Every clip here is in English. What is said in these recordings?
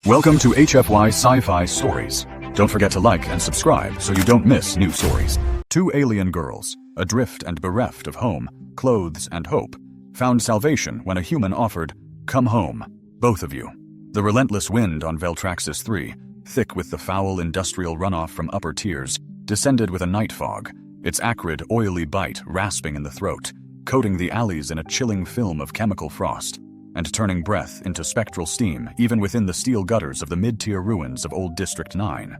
Welcome to HFY Sci-Fi Stories. Don't forget to like and subscribe so you don't miss new stories. Two alien girls, adrift and bereft of home, clothes, and hope, found salvation when a human offered, "Come home, both of you." The relentless wind on Veltraxis 3, thick with the foul industrial runoff from upper tiers, descended with a night fog, its acrid, oily bite rasping in the throat, coating the alleys in a chilling film of chemical frost, and turning breath into spectral steam even within the steel gutters of the mid-tier ruins of Old District 9.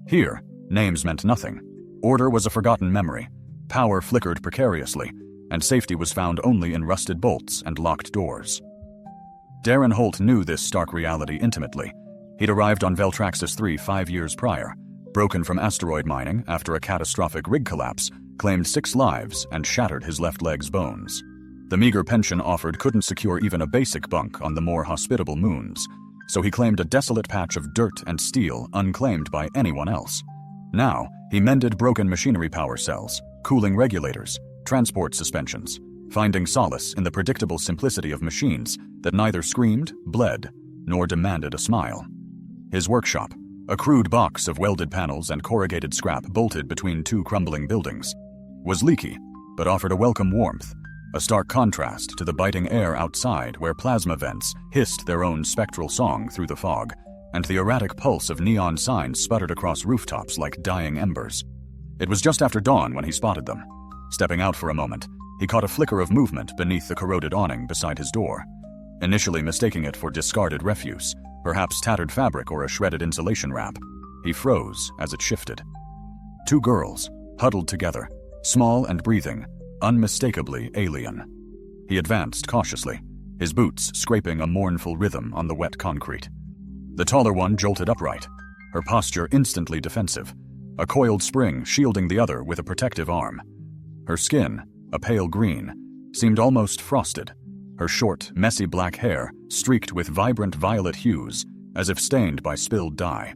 Here, names meant nothing. Order was a forgotten memory, power flickered precariously, and safety was found only in rusted bolts and locked doors. Darren Holt knew this stark reality intimately. He'd arrived on Veltraxis 3 5 years prior, broken from asteroid mining after a catastrophic rig collapse, claimed 6 lives and shattered his left leg's bones. The meager pension offered couldn't secure even a basic bunk on the more hospitable moons, so he claimed a desolate patch of dirt and steel unclaimed by anyone else. Now, he mended broken machinery power cells, cooling regulators, transport suspensions, finding solace in the predictable simplicity of machines that neither screamed, bled, nor demanded a smile. His workshop, a crude box of welded panels and corrugated scrap bolted between 2 crumbling buildings, was leaky, but offered a welcome warmth, a stark contrast to the biting air outside where plasma vents hissed their own spectral song through the fog, and the erratic pulse of neon signs sputtered across rooftops like dying embers. It was just after dawn when he spotted them. Stepping out for a moment, he caught a flicker of movement beneath the corroded awning beside his door. Initially mistaking it for discarded refuse, perhaps tattered fabric or a shredded insulation wrap, he froze as it shifted. 2 girls, huddled together, small and breathing, unmistakably alien. He advanced cautiously, his boots scraping a mournful rhythm on the wet concrete. The taller one jolted upright, her posture instantly defensive, a coiled spring shielding the other with a protective arm. Her skin, a pale green, seemed almost frosted, her short, messy black hair streaked with vibrant violet hues as if stained by spilled dye.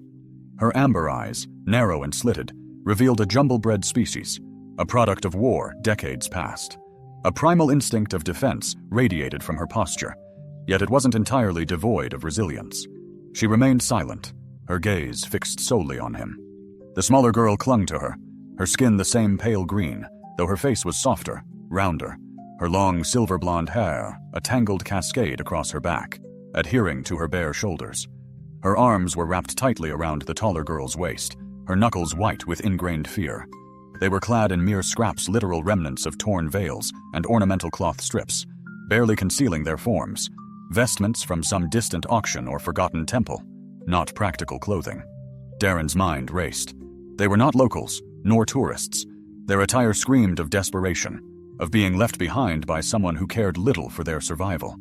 Her amber eyes, narrow and slitted, revealed a jumble-bred species, a product of war decades past. A primal instinct of defense radiated from her posture, yet it wasn't entirely devoid of resilience. She remained silent, her gaze fixed solely on him. The smaller girl clung to her, her skin the same pale green, though her face was softer, rounder, her long silver blonde hair a tangled cascade across her back, adhering to her bare shoulders. Her arms were wrapped tightly around the taller girl's waist, her knuckles white with ingrained fear. They were clad in mere scraps, literal remnants of torn veils and ornamental cloth strips, barely concealing their forms, vestments from some distant auction or forgotten temple, not practical clothing. Darren's mind raced. They were not locals, nor tourists. Their attire screamed of desperation, of being left behind by someone who cared little for their survival.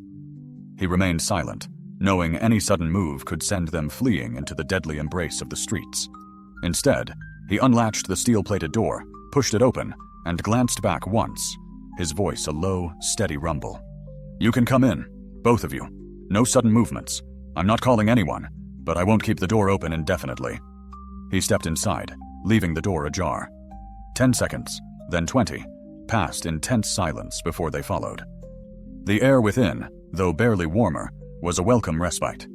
He remained silent, knowing any sudden move could send them fleeing into the deadly embrace of the streets. Instead, he unlatched the steel-plated door, pushed it open, and glanced back once, his voice a low, steady rumble. "You can come in, both of you. No sudden movements. I'm not calling anyone, but I won't keep the door open indefinitely." He stepped inside, leaving the door ajar. 10 seconds, then 20, passed in tense silence before they followed. The air within, though barely warmer, was a welcome respite.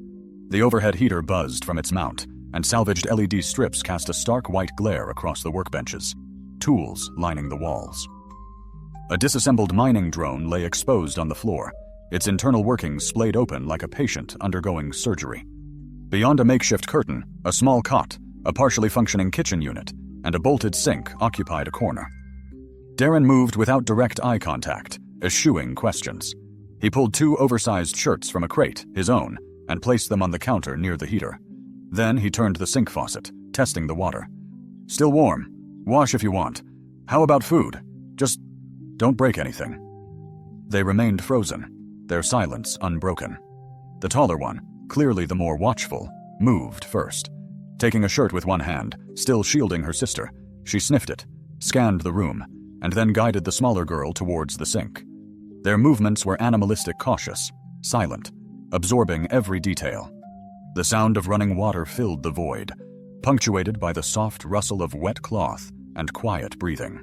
The overhead heater buzzed from its mount, and salvaged LED strips cast a stark white glare across the workbenches, tools lining the walls. A disassembled mining drone lay exposed on the floor, its internal workings splayed open like a patient undergoing surgery. Beyond a makeshift curtain, a small cot, a partially functioning kitchen unit, and a bolted sink occupied a corner. Darren moved without direct eye contact, eschewing questions. He pulled 2 oversized shirts from a crate, his own, and placed them on the counter near the heater. Then he turned the sink faucet, testing the water. "Still warm. Wash if you want. How about food? Just don't break anything." They remained frozen, their silence unbroken. The taller one, clearly the more watchful, moved first. Taking a shirt with one hand, still shielding her sister, she sniffed it, scanned the room, and then guided the smaller girl towards the sink. Their movements were animalistic, cautious, silent, absorbing every detail. The sound of running water filled the void, punctuated by the soft rustle of wet cloth and quiet breathing.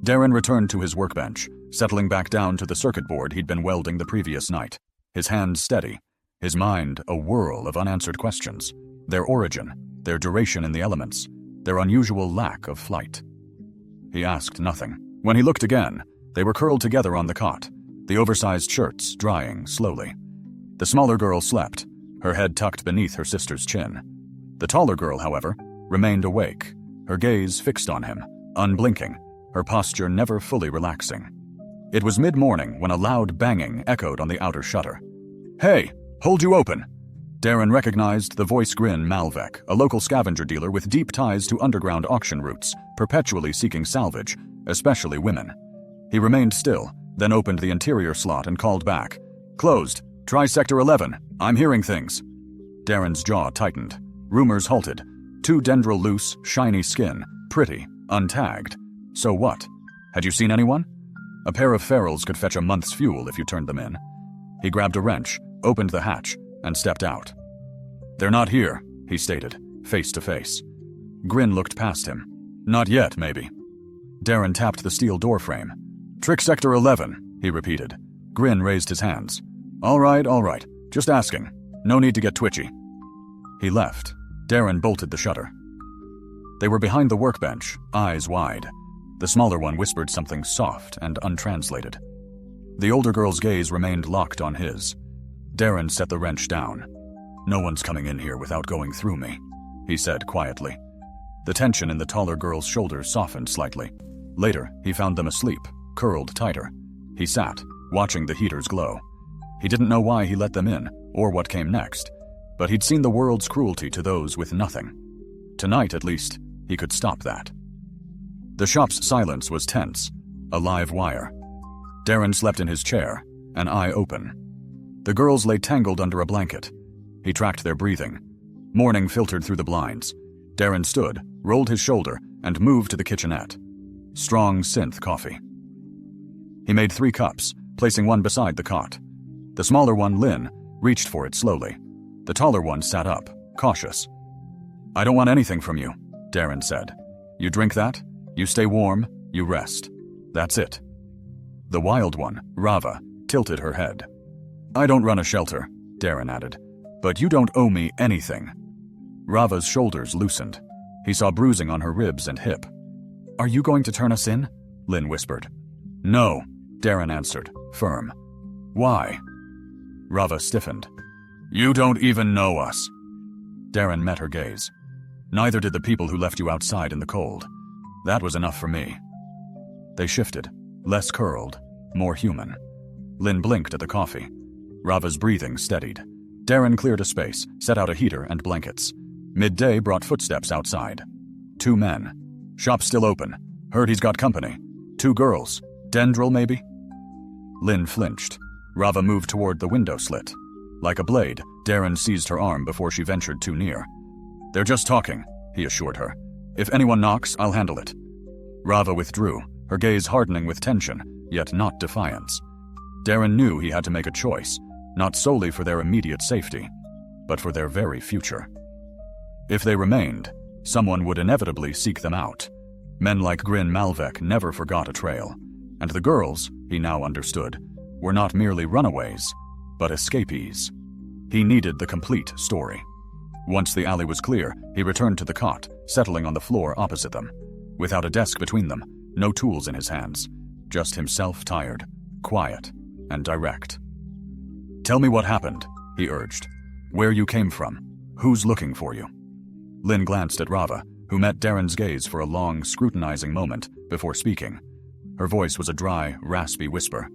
Darren returned to his workbench, settling back down to the circuit board he'd been welding the previous night, his hands steady, his mind a whirl of unanswered questions. Their origin, their duration in the elements, their unusual lack of flight. He asked nothing. When he looked again, they were curled together on the cot, the oversized shirts drying slowly. The smaller girl slept, her head tucked beneath her sister's chin. The taller girl, however, remained awake, her gaze fixed on him, unblinking, her posture never fully relaxing. It was mid-morning when a loud banging echoed on the outer shutter. "Hey, hold you open!" Darren recognized the voice grin Malvek, a local scavenger dealer with deep ties to underground auction routes, perpetually seeking salvage, especially women. He remained still, then opened the interior slot and called back. "Closed. Try Sector 11. I'm hearing things." Darren's jaw tightened. Rumors halted. 2 dendril loose, shiny skin, pretty, untagged. So what? Had you seen anyone? A pair of ferals could fetch a month's fuel if you turned them in. He grabbed a wrench, opened the hatch, and stepped out. "They're not here," he stated, face to face. Grin looked past him. "Not yet, maybe." Darren tapped the steel doorframe. "Trick Sector 11, he repeated. Grin raised his hands. All right, just asking. No need to get twitchy." He left. Darren bolted the shutter. They were behind the workbench, eyes wide. The smaller one whispered something soft and untranslated. The older girl's gaze remained locked on his. Darren set the wrench down. "No one's coming in here without going through me," he said quietly. The tension in the taller girl's shoulders softened slightly. Later, he found them asleep, curled tighter. He sat, watching the heaters glow. He didn't know why he let them in, or what came next, but he'd seen the world's cruelty to those with nothing. Tonight, at least, he could stop that. The shop's silence was tense, a live wire. Darren slept in his chair, an eye open. The girls lay tangled under a blanket. He tracked their breathing. Morning filtered through the blinds. Darren stood, rolled his shoulder, and moved to the kitchenette. Strong synth coffee. He made 3 cups, placing one beside the cot. The smaller one, Lynn, reached for it slowly. The taller one sat up, cautious. "I don't want anything from you," Darren said. "You drink that, you stay warm, you rest. That's it." The wild one, Rava, tilted her head. "I don't run a shelter," Darren added, "but you don't owe me anything." Rava's shoulders loosened. He saw bruising on her ribs and hip. "Are you going to turn us in?" Lynn whispered. "No," Darren answered, firm. "Why?" Rava stiffened. "You don't even know us." Darren met her gaze. "Neither did the people who left you outside in the cold. That was enough for me." They shifted, less curled, more human. Lynn blinked at the coffee. Rava's breathing steadied. Darren cleared a space, set out a heater and blankets. Midday brought footsteps outside. 2 men. Shop still open. Heard he's got company. 2 girls. Dendril, maybe? Lynn flinched. Rava moved toward the window slit. Like a blade, Darren seized her arm before she ventured too near. "They're just talking," he assured her. "If anyone knocks, I'll handle it." Rava withdrew, her gaze hardening with tension, yet not defiance. Darren knew he had to make a choice, not solely for their immediate safety, but for their very future. If they remained, someone would inevitably seek them out. Men like Grin Malvek never forgot a trail, and the girls, he now understood, were not merely runaways, but escapees. He needed the complete story. Once the alley was clear, he returned to the cot, settling on the floor opposite them. Without a desk between them, no tools in his hands, just himself tired, quiet, and direct. "Tell me what happened," he urged. "Where you came from. Who's looking for you?" Lynn glanced at Rava, who met Darren's gaze for a long, scrutinizing moment before speaking. Her voice was a dry, raspy whisper.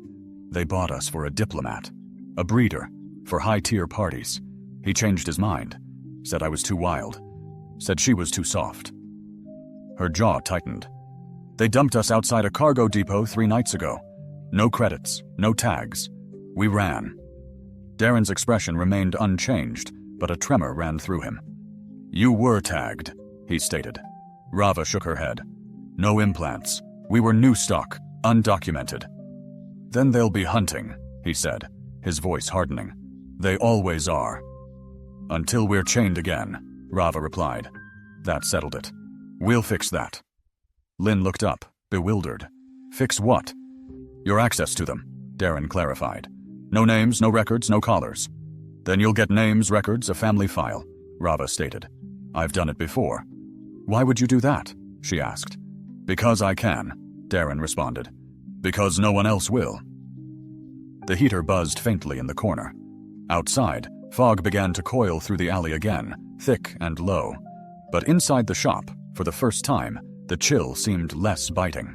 "They bought us for a diplomat, a breeder, for high-tier parties. He changed his mind, said I was too wild, said she was too soft." Her jaw tightened. "They dumped us outside a cargo depot 3 nights ago. No credits, no tags. We ran." Darren's expression remained unchanged, but a tremor ran through him. "You were tagged," he stated. Rava shook her head. "No implants. We were new stock, undocumented." "Then they'll be hunting," he said, his voice hardening. "They always are." "Until we're chained again," Rava replied. That settled it. "We'll fix that." Lynn looked up, bewildered. "Fix what?" "Your access to them," Darren clarified. "No names, no records, no collars." Then you'll get names, records, a family file, Rava stated. I've done it before. Why would you do that? She asked. Because I can, Darren responded. Because no one else will. The heater buzzed faintly in the corner. Outside, fog began to coil through the alley again, thick and low. But inside the shop, for the first time, the chill seemed less biting.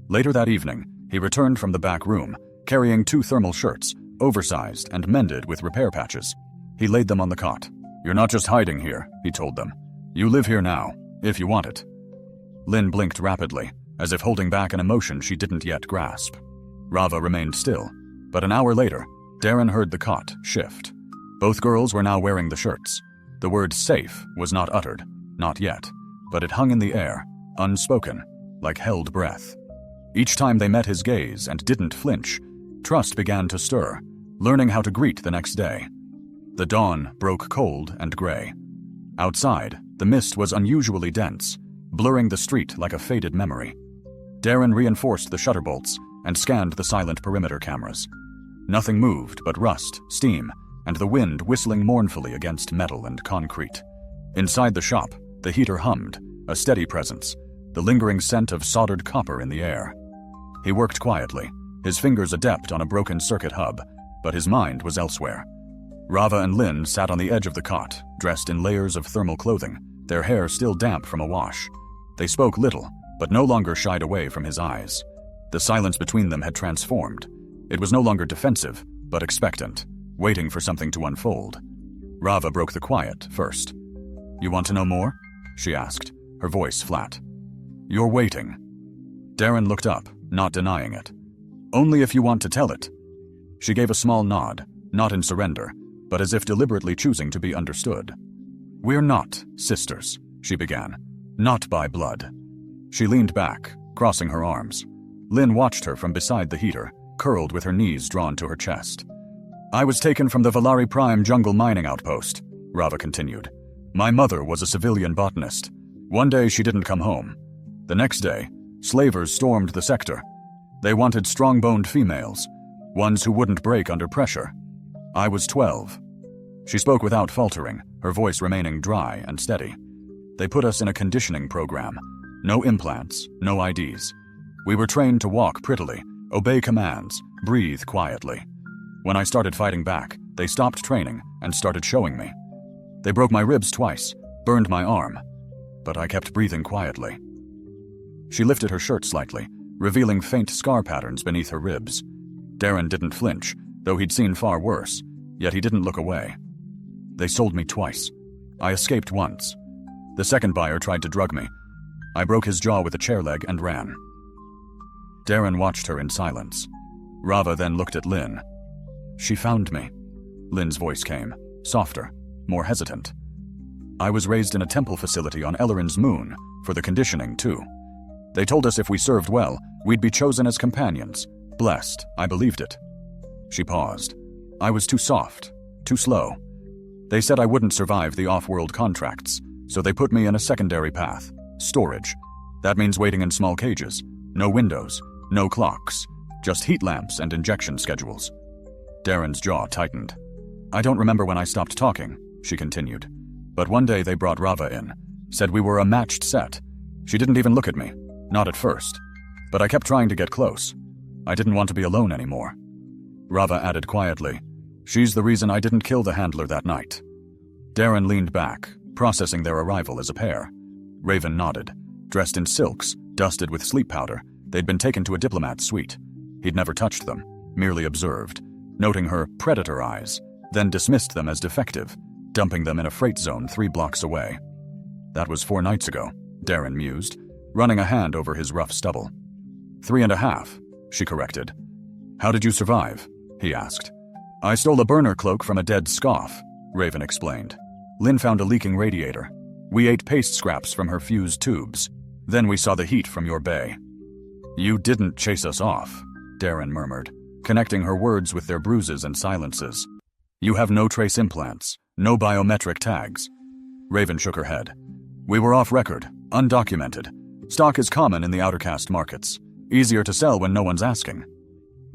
Later that evening, he returned from the back room, carrying 2 thermal shirts, oversized and mended with repair patches. He laid them on the cot. You're not just hiding here, he told them. You live here now, if you want it. Lynn blinked rapidly, as if holding back an emotion she didn't yet grasp. Rava remained still, but an hour later, Darren heard the cot shift. Both girls were now wearing the shirts. The word safe was not uttered, not yet, but it hung in the air, unspoken, like held breath. Each time they met his gaze and didn't flinch, trust began to stir, learning how to greet the next day. The dawn broke cold and gray. Outside, the mist was unusually dense, blurring the street like a faded memory. Darren reinforced the shutter bolts and scanned the silent perimeter cameras. Nothing moved but rust, steam, and the wind whistling mournfully against metal and concrete. Inside the shop, the heater hummed, a steady presence, the lingering scent of soldered copper in the air. He worked quietly, his fingers adept on a broken circuit hub, but his mind was elsewhere. Rava and Lynn sat on the edge of the cot, dressed in layers of thermal clothing, their hair still damp from a wash. They spoke little, but no longer shied away from his eyes. The silence between them had transformed. It was no longer defensive, but expectant, waiting for something to unfold. Rava broke the quiet first. You want to know more? She asked, her voice flat. You're waiting. Darren looked up, not denying it. Only if you want to tell it. She gave a small nod, not in surrender, but as if deliberately choosing to be understood. We're not sisters, she began. Not by blood. She leaned back, crossing her arms. Lynn watched her from beside the heater, curled with her knees drawn to her chest. I was taken from the Valari Prime jungle mining outpost, Rava continued. My mother was a civilian botanist. One day she didn't come home. The next day, slavers stormed the sector. They wanted strong-boned females, ones who wouldn't break under pressure. I was 12. She spoke without faltering, her voice remaining dry and steady. They put us in a conditioning program. No implants, no IDs. We were trained to walk prettily, obey commands, breathe quietly. When I started fighting back, they stopped training and started showing me. They broke my ribs twice, burned my arm, but I kept breathing quietly. She lifted her shirt slightly, revealing faint scar patterns beneath her ribs. Darren didn't flinch, though he'd seen far worse, yet he didn't look away. They sold me twice. I escaped once. The second buyer tried to drug me. I broke his jaw with a chair leg and ran. Darren watched her in silence. Rava then looked at Lynn. She found me. Lynn's voice came, softer, more hesitant. I was raised in a temple facility on Ellorin's moon, for the conditioning too. They told us if we served well, we'd be chosen as companions. Blessed, I believed it. She paused. I was too soft, too slow. They said I wouldn't survive the off-world contracts, so they put me in a secondary path, storage. That means waiting in small cages, no windows, no clocks, just heat lamps and injection schedules. Darren's jaw tightened. I don't remember when I stopped talking, she continued. But one day they brought Rava in, said we were a matched set. She didn't even look at me, not at first. But I kept trying to get close. I didn't want to be alone anymore. Rava added quietly, she's the reason I didn't kill the handler that night. Darren leaned back, processing their arrival as a pair. Raven nodded. Dressed in silks, dusted with sleep powder, they'd been taken to a diplomat's suite. He'd never touched them, merely observed, noting her predator eyes, then dismissed them as defective, dumping them in a freight zone 3 blocks away. That was 4 nights ago, Darren mused, running a hand over his rough stubble. 3.5, she corrected. How did you survive? He asked. I stole a burner cloak from a dead scoff, Raven explained. Lynn found a leaking radiator. We ate paste scraps from her fused tubes. Then we saw the heat from your bay. You didn't chase us off, Darren murmured, connecting her words with their bruises and silences. You have no trace implants, no biometric tags. Raven shook her head. We were off record, undocumented. Stock is common in the outercast markets. Easier to sell when no one's asking.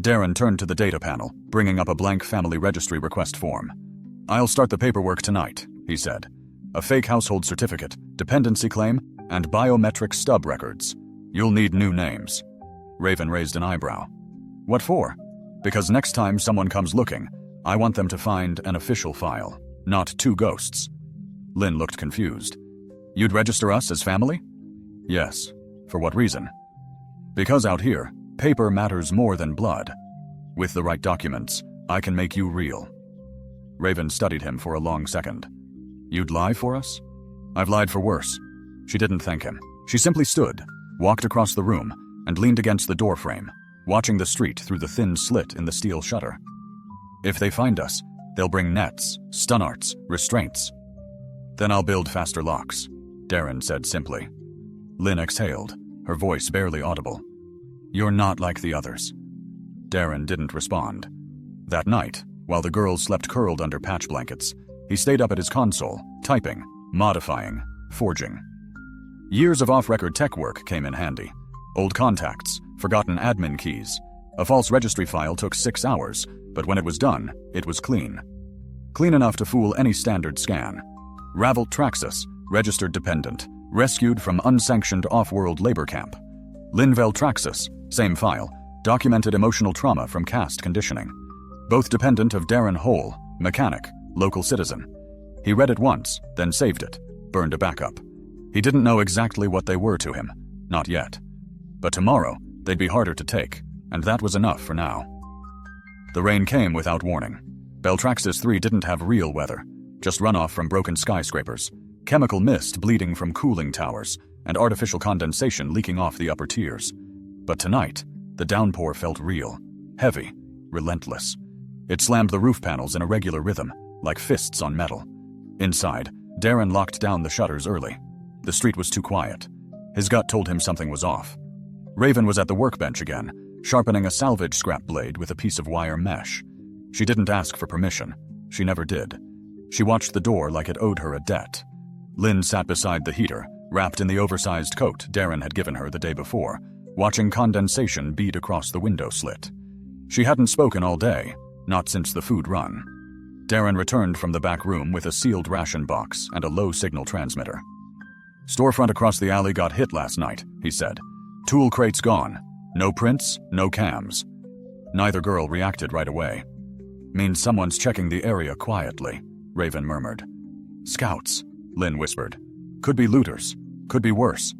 Darren turned to the data panel, bringing up a blank family registry request form. "I'll start the paperwork tonight," he said. "A fake household certificate, dependency claim, and biometric stub records. You'll need new names." Raven raised an eyebrow. "What for?" "Because next time someone comes looking, I want them to find an official file, not two ghosts." Lynn looked confused. "You'd register us as family?" "Yes. For what reason?" "Because out here, paper matters more than blood. With the right documents, I can make you real." Raven studied him for a long second. "You'd lie for us?" "I've lied for worse." She didn't thank him. She simply stood, walked across the room, and leaned against the doorframe, watching the street through the thin slit in the steel shutter. "If they find us, they'll bring nets, stun arts, restraints. Then I'll build faster locks," Darren said simply. Lynn exhaled, her voice barely audible. "You're not like the others." Darren didn't respond. That night, while the girls slept curled under patch blankets, he stayed up at his console, typing, modifying, forging. Years of off-record tech work came in handy. Old contacts, forgotten admin keys. A false registry file took 6 hours, but when it was done, it was clean. Clean enough to fool any standard scan. Ravel Traxus, registered dependent, rescued from unsanctioned off-world labor camp. Linvel Traxus, same file, documented emotional trauma from caste conditioning. Both dependent of Darren Hole, mechanic, local citizen. He read it once, then saved it, burned a backup. He didn't know exactly what they were to him, not yet. But tomorrow, they'd be harder to take, and that was enough for now. The rain came without warning. Beltraxis 3 didn't have real weather, just runoff from broken skyscrapers, chemical mist bleeding from cooling towers, and artificial condensation leaking off the upper tiers. But tonight, the downpour felt real, heavy, relentless. It slammed the roof panels in a regular rhythm, like fists on metal. Inside, Darren locked down the shutters early. The street was too quiet. His gut told him something was off. Raven was at the workbench again, sharpening a salvage scrap blade with a piece of wire mesh. She didn't ask for permission. She never did. She watched the door like it owed her a debt. Lynn sat beside the heater, wrapped in the oversized coat Darren had given her the day before, watching condensation bead across the window slit. She hadn't spoken all day, not since the food run. Darren returned from the back room with a sealed ration box and a low-signal transmitter. "Storefront across the alley got hit last night," he said. "Tool crates gone. No prints, no cams." Neither girl reacted right away. "Means someone's checking the area quietly," Raven murmured. "Scouts," Lynn whispered. "Could be looters. Could be worse."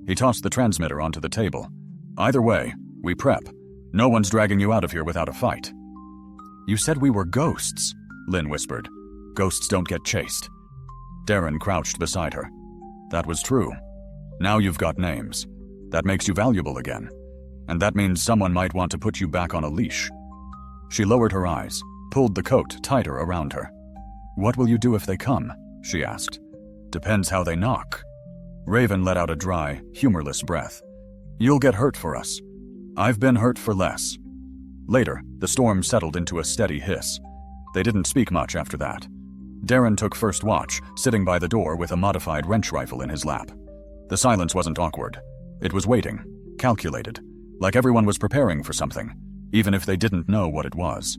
He tossed the transmitter onto the table. "Either way, we prep. No one's dragging you out of here without a fight." "You said we were ghosts," Lynn whispered. "Ghosts don't get chased." Darren crouched beside her. "That was true. Now you've got names. That makes you valuable again. And that means someone might want to put you back on a leash." She lowered her eyes, pulled the coat tighter around her. "What will you do if they come?" she asked. "Depends how they knock." Raven let out a dry, humorless breath. "You'll get hurt for us. I've been hurt for less." Later, the storm settled into a steady hiss. They didn't speak much after that. Darren took first watch, sitting by the door with a modified wrench rifle in his lap. The silence wasn't awkward. It was waiting, calculated, like everyone was preparing for something, even if they didn't know what it was.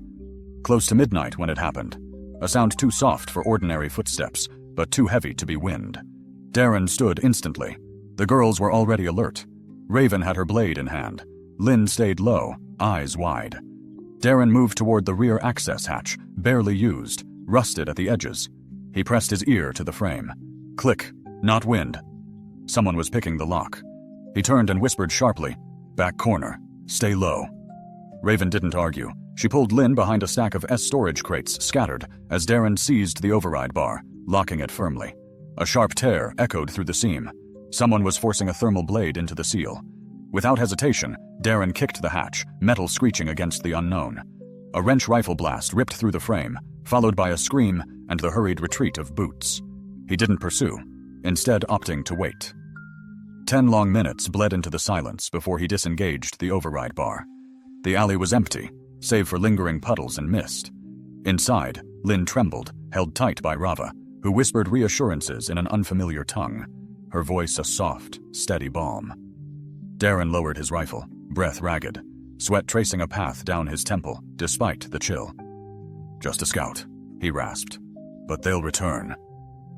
Close to midnight when it happened. A sound too soft for ordinary footsteps, but too heavy to be wind. Darren stood instantly. The girls were already alert. Raven had her blade in hand. Lynn stayed low, eyes wide. Darren moved toward the rear access hatch, barely used, rusted at the edges. He pressed his ear to the frame. Click, not wind. Someone was picking the lock. He turned and whispered sharply, "Back corner, stay low." Raven didn't argue. She pulled Lynn behind a stack of storage crates scattered as Darren seized the override bar, locking it firmly. A sharp tear echoed through the seam. Someone was forcing a thermal blade into the seal. Without hesitation, Darren kicked the hatch, metal screeching against the unknown. A wrench rifle blast ripped through the frame, followed by a scream and the hurried retreat of boots. He didn't pursue, instead opting to wait. 10 long minutes bled into the silence before he disengaged the override bar. The alley was empty, save for lingering puddles and mist. Inside, Lynn trembled, held tight by Rava, who whispered reassurances in an unfamiliar tongue, her voice a soft, steady balm. Darren lowered his rifle, breath ragged, sweat tracing a path down his temple, despite the chill. "Just a scout," he rasped. "But they'll return."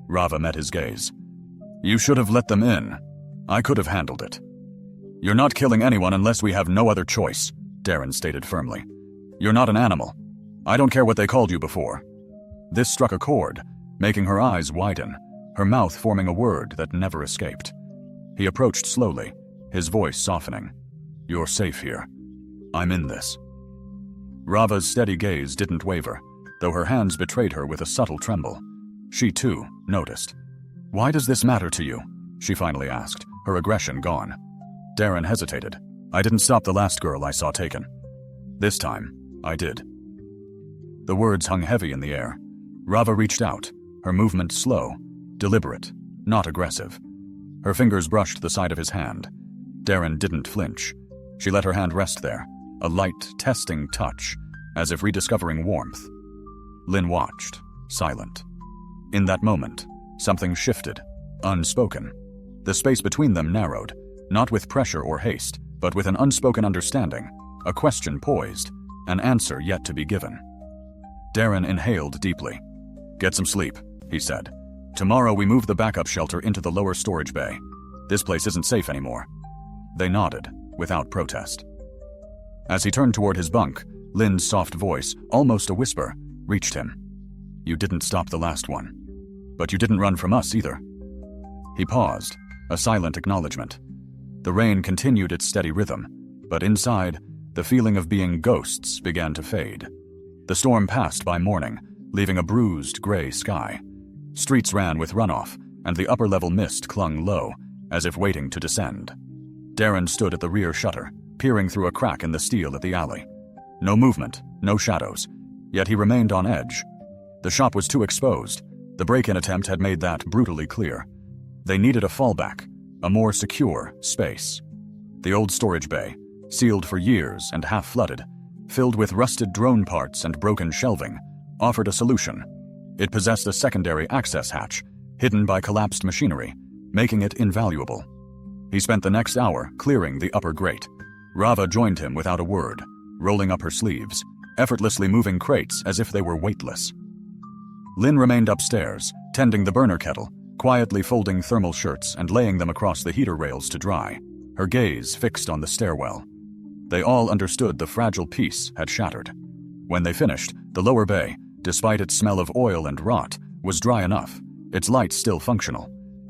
Rava met his gaze. "You should have let them in. I could have handled it." "You're not killing anyone unless we have no other choice," Darren stated firmly. "You're not an animal. I don't care what they called you before." This struck a chord, making her eyes widen, her mouth forming a word that never escaped. He approached slowly, his voice softening. "You're safe here. I'm in this." Rava's steady gaze didn't waver, though her hands betrayed her with a subtle tremble. She, too, noticed. "Why does this matter to you?" she finally asked, her aggression gone. Darren hesitated. "I didn't stop the last girl I saw taken. This time, I did." The words hung heavy in the air. Rava reached out, her movement slow, deliberate, not aggressive. Her fingers brushed the side of his hand. Darren didn't flinch. She let her hand rest there, a light, testing touch, as if rediscovering warmth. Lynn watched, silent. In that moment, something shifted, unspoken. The space between them narrowed, not with pressure or haste, but with an unspoken understanding, a question poised, an answer yet to be given. Darren inhaled deeply. "Get some sleep," he said. "Tomorrow we move the backup shelter into the lower storage bay. This place isn't safe anymore." They nodded, without protest. As he turned toward his bunk, Lynn's soft voice, almost a whisper, reached him. "You didn't stop the last one. But you didn't run from us either." He paused, a silent acknowledgement. The rain continued its steady rhythm, but inside, the feeling of being ghosts began to fade. The storm passed by morning, leaving a bruised gray sky. Streets ran with runoff, and the upper-level mist clung low, as if waiting to descend. Darren stood at the rear shutter, peering through a crack in the steel at the alley. No movement, no shadows, yet he remained on edge. The shop was too exposed. The break-in attempt had made that brutally clear. They needed a fallback, a more secure space. The old storage bay, sealed for years and half-flooded, filled with rusted drone parts and broken shelving, offered a solution. It possessed a secondary access hatch, hidden by collapsed machinery, making it invaluable. He spent the next hour clearing the upper grate. Rava joined him without a word, rolling up her sleeves, effortlessly moving crates as if they were weightless. Lynn remained upstairs, tending the burner kettle, quietly folding thermal shirts and laying them across the heater rails to dry, her gaze fixed on the stairwell. They all understood the fragile piece had shattered. When they finished, the lower bay, despite its smell of oil and rot, was dry enough, its lights still functional.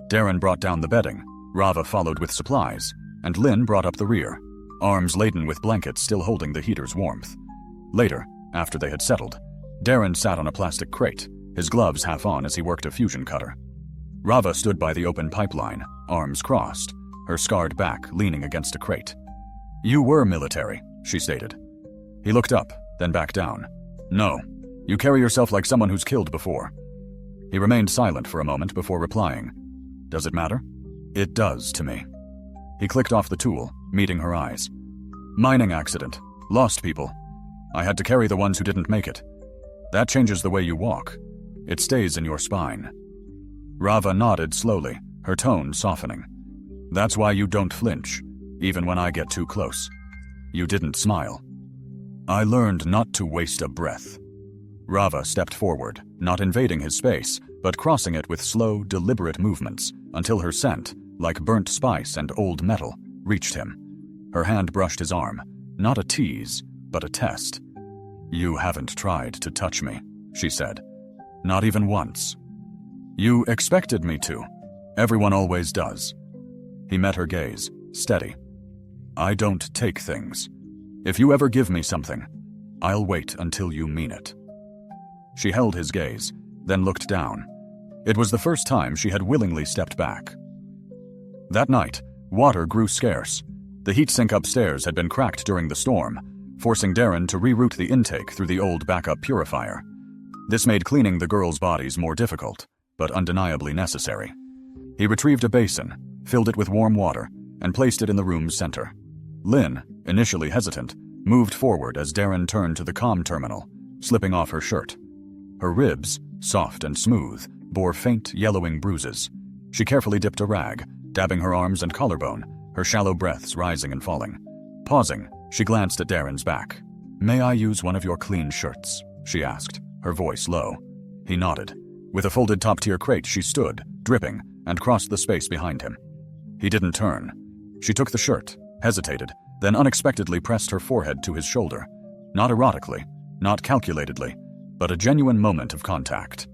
Darren brought down the bedding, Rava followed with supplies, and Lynn brought up the rear, arms laden with blankets still holding the heater's warmth. Later, after they had settled, Darren sat on a plastic crate, his gloves half on as he worked a fusion cutter. Rava stood by the open pipeline, arms crossed, her scarred back leaning against a crate. "You were military," she stated. He looked up, then back down. "No, you carry yourself like someone who's killed before." He remained silent for a moment before replying. "Does it matter?" "It does to me." He clicked off the tool, meeting her eyes. "Mining accident. Lost people. I had to carry the ones who didn't make it. That changes the way you walk. It stays in your spine." Rava nodded slowly, her tone softening. "That's why you don't flinch, even when I get too close. You didn't smile." "I learned not to waste a breath." Rava stepped forward, not invading his space, but crossing it with slow, deliberate movements, until her scent, like burnt spice and old metal, reached him. Her hand brushed his arm, not a tease, but a test. "You haven't tried to touch me," she said. "Not even once." "You expected me to. Everyone always does." He met her gaze, steady. "I don't take things. If you ever give me something, I'll wait until you mean it." She held his gaze, then looked down. It was the first time she had willingly stepped back. That night, water grew scarce. The heat sink upstairs had been cracked during the storm, forcing Darren to reroute the intake through the old backup purifier. This made cleaning the girls' bodies more difficult, but undeniably necessary. He retrieved a basin, filled it with warm water, and placed it in the room's center. Lynn, initially hesitant, moved forward as Darren turned to the comm terminal, slipping off her shirt. Her ribs, soft and smooth, bore faint yellowing bruises. She carefully dipped a rag, dabbing her arms and collarbone, her shallow breaths rising and falling. Pausing, she glanced at Darren's back. "May I use one of your clean shirts?" she asked, her voice low. He nodded. With a folded top-tier crate, she stood, dripping, and crossed the space behind him. He didn't turn. She took the shirt, hesitated, then unexpectedly pressed her forehead to his shoulder. Not erotically, not calculatedly, but a genuine moment of contact.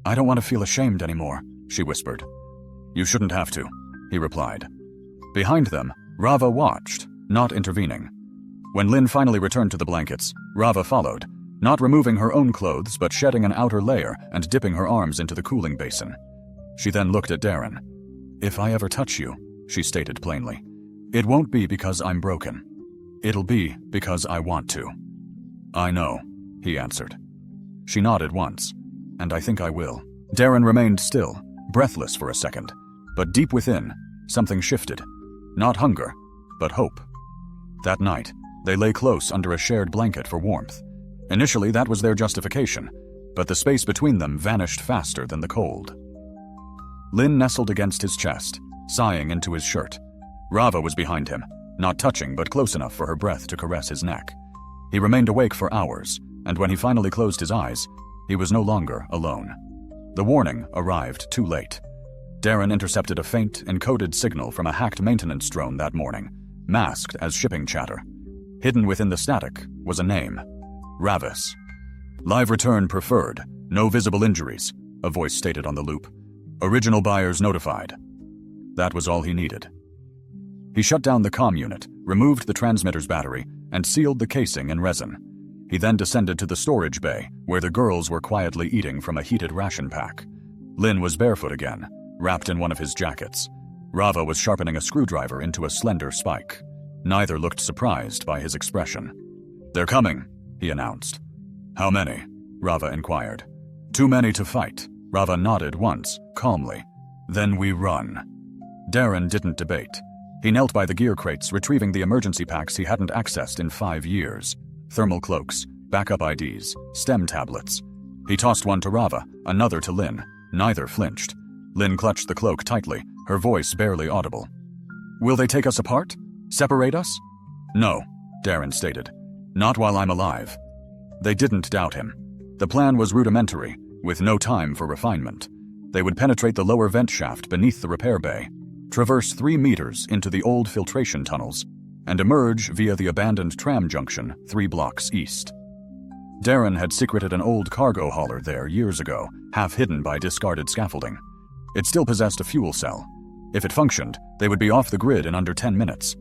"I don't want to feel ashamed anymore," she whispered. "You shouldn't have to," he replied. Behind them, Rava watched, not intervening. When Lynn finally returned to the blankets, Rava followed, not removing her own clothes but shedding an outer layer and dipping her arms into the cooling basin. She then looked at Darren. "If I ever touch you," she stated plainly, "it won't be because I'm broken. It'll be because I want to." "I know," he answered. She nodded once. "And I think I will." Darren remained still, breathless for a second, but deep within, something shifted. Not hunger, but hope. That night, they lay close under a shared blanket for warmth. Initially, that was their justification, but the space between them vanished faster than the cold. Lynn nestled against his chest, sighing into his shirt. Rava was behind him, not touching but close enough for her breath to caress his neck. He remained awake for hours, and when he finally closed his eyes, he was no longer alone. The warning arrived too late. Darren intercepted a faint, encoded signal from a hacked maintenance drone that morning, masked as shipping chatter. Hidden within the static was a name: Ravis. "Live return preferred, no visible injuries," a voice stated on the loop. "Original buyers notified." That was all he needed. He shut down the comm unit, removed the transmitter's battery, and sealed the casing in resin. He then descended to the storage bay, where the girls were quietly eating from a heated ration pack. Lynn was barefoot again, wrapped in one of his jackets. Rava was sharpening a screwdriver into a slender spike. Neither looked surprised by his expression. "They're coming," he announced. "How many?" Rava inquired. "Too many to fight." Rava nodded once, calmly. "Then we run." Darren didn't debate. He knelt by the gear crates, retrieving the emergency packs he hadn't accessed in 5 years. Thermal cloaks, backup IDs, stem tablets. He tossed one to Rava, another to Lynn. Neither flinched. Lynn clutched the cloak tightly, her voice barely audible. "Will they take us apart? Separate us?" "No," Darren stated. "Not while I'm alive." They didn't doubt him. The plan was rudimentary, with no time for refinement. They would penetrate the lower vent shaft beneath the repair bay, traverse 3 meters into the old filtration tunnels, and emerge via the abandoned tram junction 3 blocks east. Darren had secreted an old cargo hauler there years ago, half hidden by discarded scaffolding. It still possessed a fuel cell. If it functioned, they would be off the grid in under 10 minutes.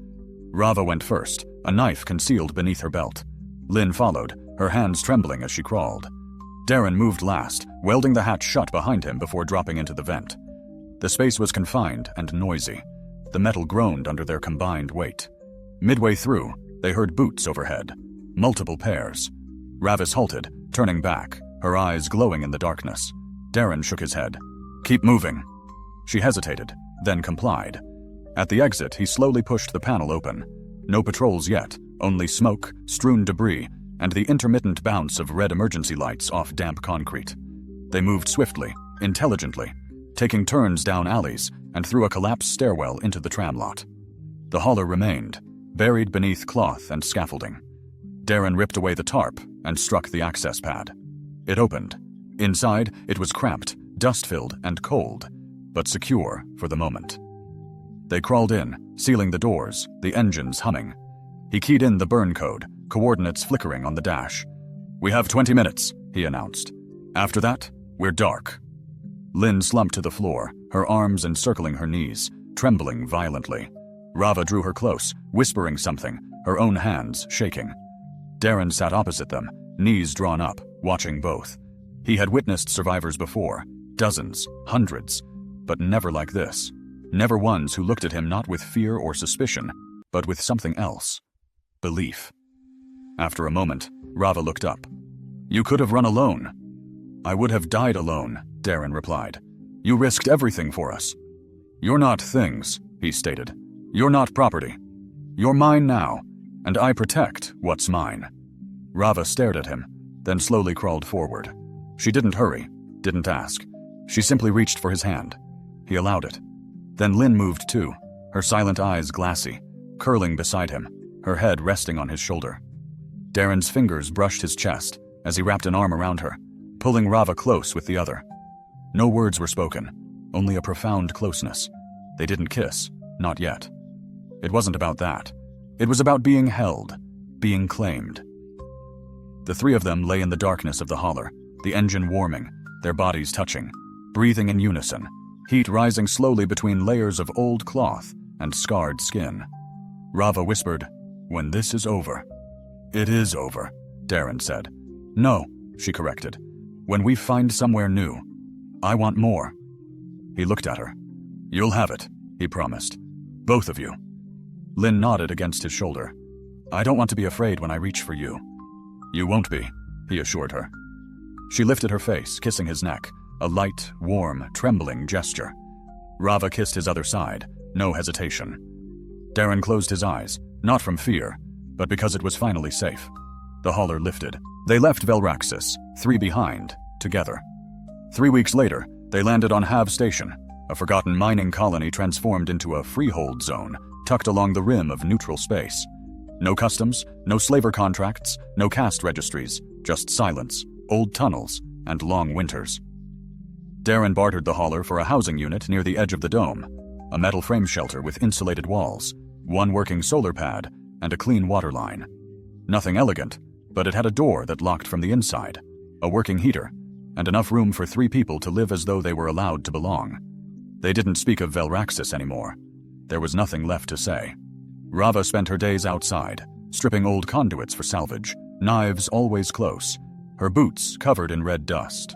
Rava went first, a knife concealed beneath her belt. Lynn followed, her hands trembling as she crawled. Darren moved last, welding the hatch shut behind him before dropping into the vent. The space was confined and noisy. The metal groaned under their combined weight. Midway through, they heard boots overhead. Multiple pairs. Ravis halted, turning back, her eyes glowing in the darkness. Darren shook his head. "Keep moving." She hesitated, then complied. At the exit, he slowly pushed the panel open. No patrols yet, only smoke, strewn debris, and the intermittent bounce of red emergency lights off damp concrete. They moved swiftly, intelligently, taking turns down alleys and through a collapsed stairwell into the tram lot. The hauler remained, buried beneath cloth and scaffolding. Darren ripped away the tarp and struck the access pad. It opened. Inside, it was cramped, dust-filled, and cold, but secure for the moment. They crawled in, sealing the doors, the engines humming. He keyed in the burn code, coordinates flickering on the dash. "We have 20 minutes, he announced. "After that, we're dark." Lynn slumped to the floor, her arms encircling her knees, trembling violently. Rava drew her close, whispering something, her own hands shaking. Darren sat opposite them, knees drawn up, watching both. He had witnessed survivors before, dozens, hundreds, but never like this. Never ones who looked at him not with fear or suspicion, but with something else. Belief. After a moment, Rava looked up. "You could have run alone." "I would have died alone," Darren replied. "You risked everything for us." "You're not things," he stated. "You're not property. You're mine now, and I protect what's mine." Rava stared at him, then slowly crawled forward. She didn't hurry, didn't ask. She simply reached for his hand. He allowed it. Then Lynn moved too, her silent eyes glassy, curling beside him, her head resting on his shoulder. Darren's fingers brushed his chest as he wrapped an arm around her. pulling Rava close with the other. No words were spoken, only a profound closeness. They didn't kiss, not yet. It wasn't about that. It was about being held, being claimed. The three of them lay in the darkness of the holler, the engine warming, their bodies touching, breathing in unison, heat rising slowly between layers of old cloth and scarred skin. Rava whispered, "When this is over." "It is over," Darren said. "No," she corrected. "When we find somewhere new. I want more." He looked at her. "You'll have it," he promised. "Both of you." Lynn nodded against his shoulder. "I don't want to be afraid when I reach for you." "You won't be," he assured her. She lifted her face, kissing his neck, a light, warm, trembling gesture. Rava kissed his other side, no hesitation. Darren closed his eyes, not from fear, but because it was finally safe. The hauler lifted. They left Velraxis, three behind, together. 3 weeks later, they landed on Hav Station, a forgotten mining colony transformed into a freehold zone tucked along the rim of neutral space. No customs, no slaver contracts, no caste registries, just silence, old tunnels, and long winters. Darren bartered the hauler for a housing unit near the edge of the dome, a metal frame shelter with insulated walls, one working solar pad, and a clean water line. Nothing elegant, but it had a door that locked from the inside, a working heater, and enough room for 3 people to live as though they were allowed to belong. They didn't speak of Velraxis anymore. There was nothing left to say. Rava spent her days outside, stripping old conduits for salvage, knives always close, her boots covered in red dust.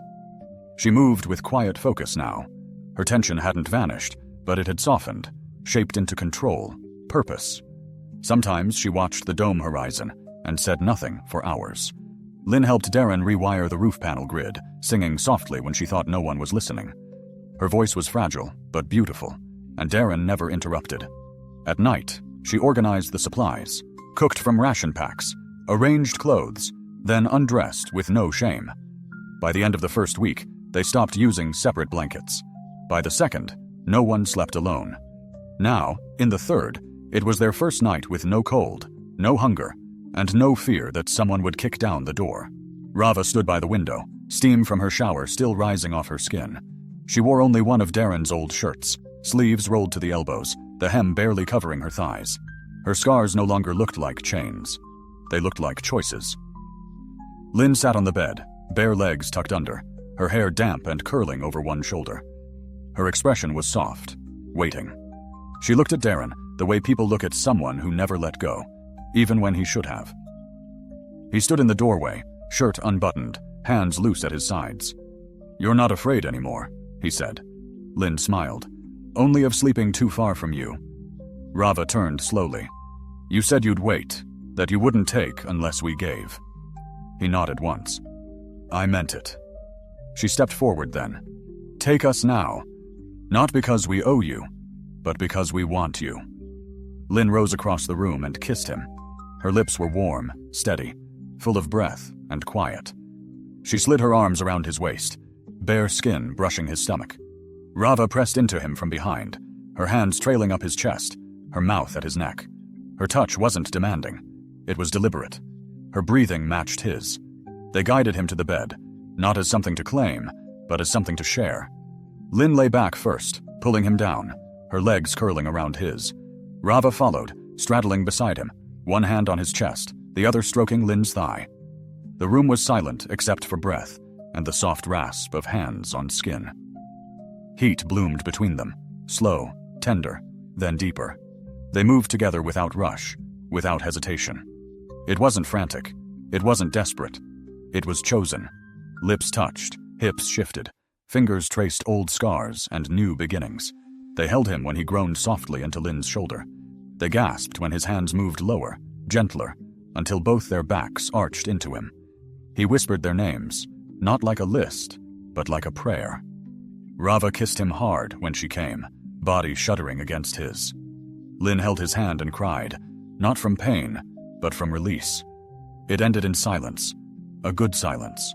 She moved with quiet focus now. Her tension hadn't vanished, but it had softened, shaped into control, purpose. Sometimes she watched the dome horizon and said nothing for hours. Lynn helped Darren rewire the roof panel grid, singing softly when she thought no one was listening. Her voice was fragile, but beautiful, and Darren never interrupted. At night, she organized the supplies, cooked from ration packs, arranged clothes, then undressed with no shame. By the end of the first week, they stopped using separate blankets. By the second, no one slept alone. Now, in the third, it was their first night with no cold, no hunger, and no fear that someone would kick down the door. Rava stood by the window, steam from her shower still rising off her skin. She wore only one of Darren's old shirts, sleeves rolled to the elbows, the hem barely covering her thighs. Her scars no longer looked like chains. They looked like choices. Lynn sat on the bed, bare legs tucked under, her hair damp and curling over one shoulder. Her expression was soft, waiting. She looked at Darren the way people look at someone who never let go, even when he should have. He stood in the doorway, shirt unbuttoned, hands loose at his sides. "You're not afraid anymore," he said. Lynn smiled. "Only of sleeping too far from you." Rava turned slowly. "You said you'd wait, that you wouldn't take unless we gave." He nodded once. "I meant it." She stepped forward then. "Take us now. Not because we owe you, but because we want you." Lynn rose across the room and kissed him. Her lips were warm, steady, full of breath and quiet. She slid her arms around his waist, bare skin brushing his stomach. Rava pressed into him from behind, her hands trailing up his chest, her mouth at his neck. Her touch wasn't demanding. It was deliberate. Her breathing matched his. They guided him to the bed, not as something to claim, but as something to share. Lynn lay back first, pulling him down, her legs curling around his. Rava followed, straddling beside him, one hand on his chest, the other stroking Lynn's thigh. The room was silent except for breath and the soft rasp of hands on skin. Heat bloomed between them, slow, tender, then deeper. They moved together without rush, without hesitation. It wasn't frantic. It wasn't desperate. It was chosen. Lips touched, hips shifted, fingers traced old scars and new beginnings. They held him when he groaned softly into Lynn's shoulder. They gasped when his hands moved lower, gentler, until both their backs arched into him. He whispered their names, not like a list, but like a prayer. Rava kissed him hard when she came, body shuddering against his. Lynn held his hand and cried, not from pain, but from release. It ended in silence, a good silence.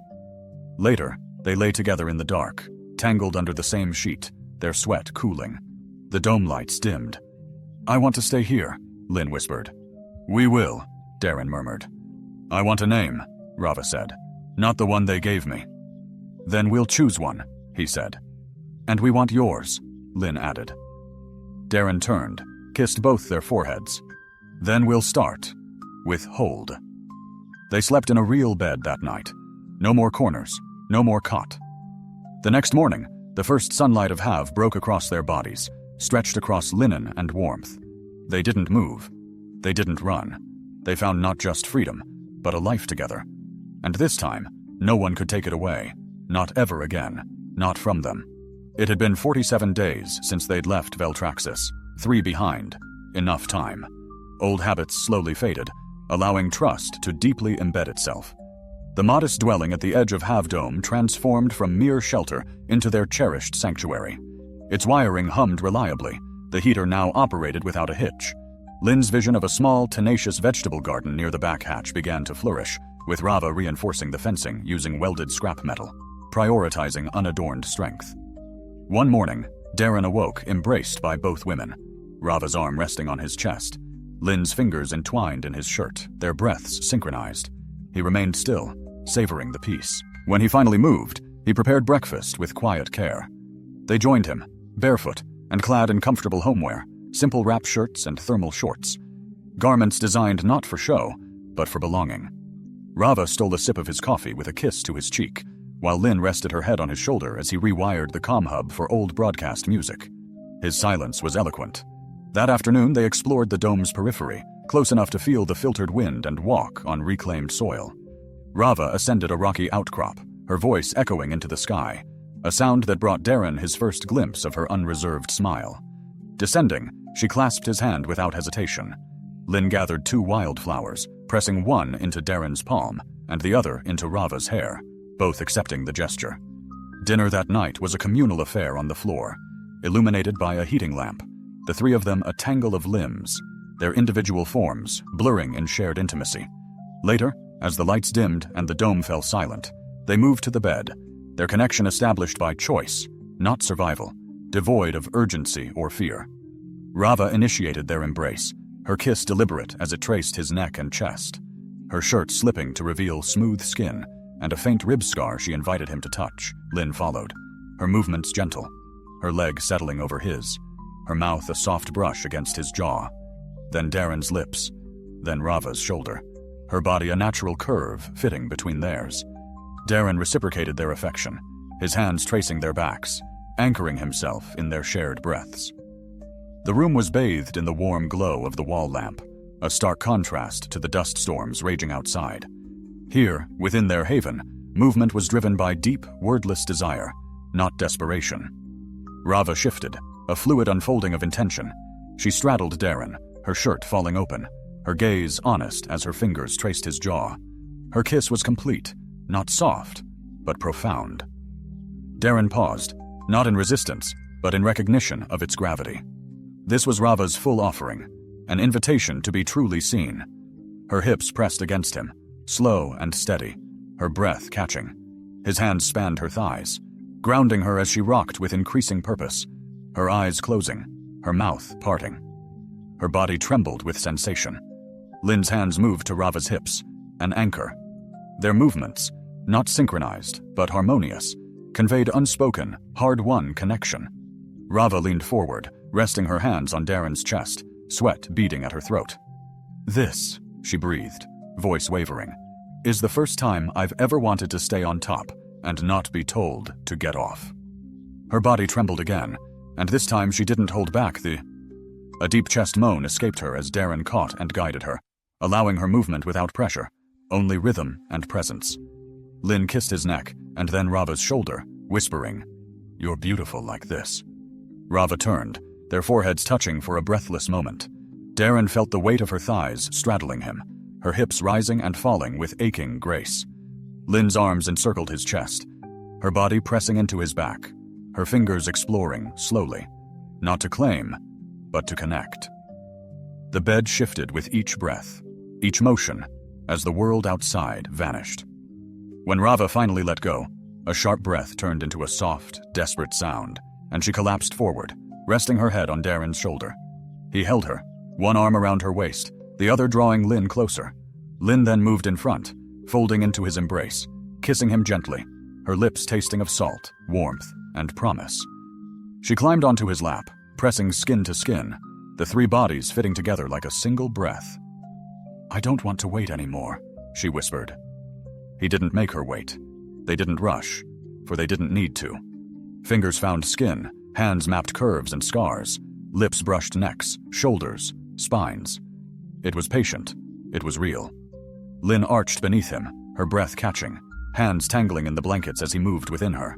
Later, they lay together in the dark, tangled under the same sheet, their sweat cooling. The dome lights dimmed. "I want to stay here," Lynn whispered. "We will," Darren murmured. "I want a name," Rava said. "Not the one they gave me." "Then we'll choose one," he said. "And we want yours," Lynn added. Darren turned, kissed both their foreheads. "Then we'll start with hold." They slept in a real bed that night. No more corners, no more cot. The next morning, the first sunlight of Have broke across their bodies, stretched across linen and warmth. They didn't move. They didn't run. They found not just freedom, but a life together. And this time, no one could take it away. Not ever again. Not from them. It had been 47 days since they'd left Veltraxis, 3 behind. Enough time. Old habits slowly faded, allowing trust to deeply embed itself. The modest dwelling at the edge of Have Dome transformed from mere shelter into their cherished sanctuary. Its wiring hummed reliably. The heater now operated without a hitch. Lynn's vision of a small, tenacious vegetable garden near the back hatch began to flourish, with Rava reinforcing the fencing using welded scrap metal, prioritizing unadorned strength. One morning, Darren awoke embraced by both women, Rava's arm resting on his chest, Lynn's fingers entwined in his shirt, their breaths synchronized. He remained still, savoring the peace. When he finally moved, he prepared breakfast with quiet care. They joined him, barefoot and clad in comfortable homeware, simple wrap shirts and thermal shorts. Garments designed not for show, but for belonging. Rava stole a sip of his coffee with a kiss to his cheek, while Lynn rested her head on his shoulder as he rewired the comm hub for old broadcast music. His silence was eloquent. That afternoon they explored the dome's periphery, close enough to feel the filtered wind and walk on reclaimed soil. Rava ascended a rocky outcrop, her voice echoing into the sky, a sound that brought Darren his first glimpse of her unreserved smile. Descending, she clasped his hand without hesitation. Lynn gathered 2 wildflowers, pressing one into Darren's palm and the other into Rava's hair, both accepting the gesture. Dinner that night was a communal affair on the floor, illuminated by a heating lamp, the 3 of them a tangle of limbs, their individual forms blurring in shared intimacy. Later, as the lights dimmed and the dome fell silent, they moved to the bed, their connection established by choice, not survival, devoid of urgency or fear. Rava initiated their embrace, her kiss deliberate as it traced his neck and chest, her shirt slipping to reveal smooth skin and a faint rib scar she invited him to touch. Lynn followed, her movements gentle, her leg settling over his, her mouth a soft brush against his jaw. Then Darren's lips, then Rava's shoulder, her body a natural curve fitting between theirs. Darren reciprocated their affection, his hands tracing their backs, anchoring himself in their shared breaths. The room was bathed in the warm glow of the wall lamp, a stark contrast to the dust storms raging outside. Here, within their haven, movement was driven by deep, wordless desire, not desperation. Rava shifted, a fluid unfolding of intention. She straddled Darren, her shirt falling open, her gaze honest as her fingers traced his jaw. Her kiss was complete, not soft, but profound. Darren paused, not in resistance, but in recognition of its gravity. This was Rava's full offering, an invitation to be truly seen. Her hips pressed against him, slow and steady, her breath catching. His hands spanned her thighs, grounding her as she rocked with increasing purpose, her eyes closing, her mouth parting. Her body trembled with sensation. Lynn's hands moved to Rava's hips, an anchor. Their movements, not synchronized, but harmonious, conveyed unspoken, hard-won connection. Rava leaned forward, resting her hands on Darren's chest, sweat beading at her throat. "This," she breathed, voice wavering, "is the first time I've ever wanted to stay on top and not be told to get off." Her body trembled again, and this time she didn't hold back A deep chest moan escaped her as Darren caught and guided her, allowing her movement without pressure, only rhythm and presence. Lynn kissed his neck, and then Rava's shoulder, whispering, "You're beautiful like this." Rava turned, their foreheads touching for a breathless moment. Darren felt the weight of her thighs straddling him, her hips rising and falling with aching grace. Lynn's arms encircled his chest, her body pressing into his back, her fingers exploring slowly, not to claim, but to connect. The bed shifted with each breath, each motion, as the world outside vanished. When Rava finally let go, a sharp breath turned into a soft, desperate sound, and she collapsed forward, resting her head on Darren's shoulder. He held her, one arm around her waist, the other drawing Lynn closer. Lynn then moved in front, folding into his embrace, kissing him gently, her lips tasting of salt, warmth, and promise. She climbed onto his lap, pressing skin to skin, the three bodies fitting together like a single breath. "I don't want to wait anymore," she whispered. He didn't make her wait. They didn't rush, for they didn't need to. Fingers found skin, hands mapped curves and scars, lips brushed necks, shoulders, spines. It was patient. It was real. Lynn arched beneath him, her breath catching, hands tangling in the blankets as he moved within her.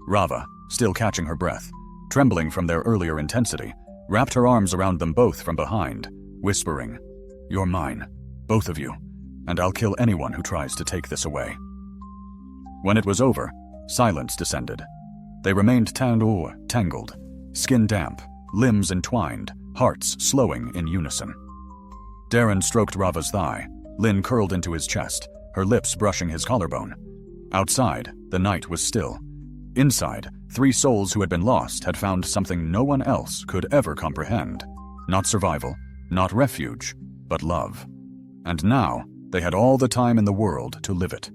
Rava, still catching her breath, trembling from their earlier intensity, wrapped her arms around them both from behind, whispering, "You're mine, both of you, and I'll kill anyone who tries to take this away." When it was over, silence descended. They remained tangled, skin damp, limbs entwined, hearts slowing in unison. Darren stroked Rava's thigh. Lynn curled into his chest, her lips brushing his collarbone. Outside, the night was still. Inside, three souls who had been lost had found something no one else could ever comprehend. Not survival, not refuge, but love. And now, they had all the time in the world to live it.